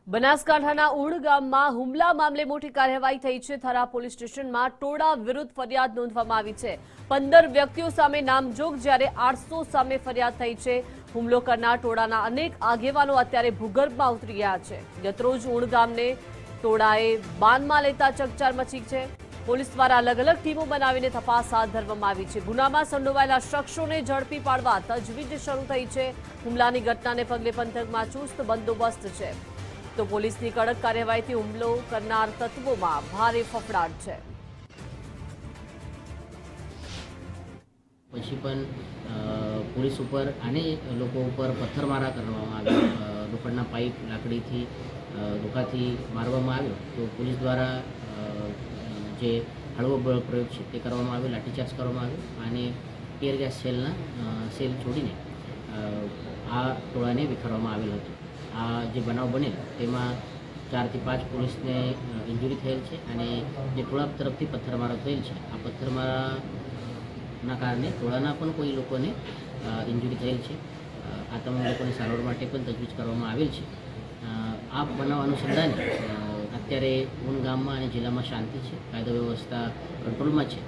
બનાસકાંઠાના ઉડ ગામમાં હુમલા મામલે મોટી કાર્યવાહી થઈ છે। થરા પોલીસ સ્ટેશનમાં ટોળા વિરુદ્ધ ફરિયાદ નોંધવામાં આવી છે। 15 વ્યક્તિઓ સામે નામજોગ જ્યારે 800 સામે ફરિયાદ થઈ છે। હુમલો કરનાર ટોળાના અનેક આગેવાનો અત્યારે ભૂગર્ભમાં ઉતરી ગયા છે। ગતરોજ ઉડ ગામને ટોળાએ બાનમાં લેતા ચકચાર મચી છે। પોલીસ દ્વારા અલગ અલગ ટીમો બનાવીને તપાસ હાથ ધરવામાં આવી છે। ગુનામાં સંડોવાયેલા શખ્સોને ઝડપી પાડવા તજવીજ શરૂ થઈ છે। હુમલાની ઘટનાને પગલે પંથકમાં ચુસ્ત બંદોબસ્ત છે તો પોલીસની કડક કાર્યવાહીથી હુમલો કરનાર તત્વોમાં ભારે ફફડાટ છે। પછી પણ પોલીસ ઉપર અને લોકો ઉપર પથ્થરમારા કરવામાં આવ્યો, લોખંડના પાઇપ લાકડીથી ધોકાથી મારવામાં આવ્યો। તો પોલીસ દ્વારા જે હળવો બળ પ્રયોગ છે તે કરવામાં આવ્યો, લાઠીચાર્જ કરવામાં આવ્યો અને ટીયર ગેસ સેલ છોડીને આ ટોળાને વિખેરવામાં આવેલ હતો। આ જે બનાવ બનેલ તેમાં 4 થી 5 પોલીસને ઇન્જરી થયેલ છે અને જે ટોળા તરફથી પથ્થરમારો થયેલ છે આ પથ્થરમારાના કારણે ટોળાના પણ કોઈ લોકોને ઇન્જરી થયેલ છે। આ તમામ લોકોને સારવાર માટે પણ તજવીજ કરવામાં આવેલ છે। આ બનાવ અનુસંધાને અત્યારે ઊન ગામમાં અને જિલ્લામાં શાંતિ છે, કાયદો વ્યવસ્થા કંટ્રોલમાં છે।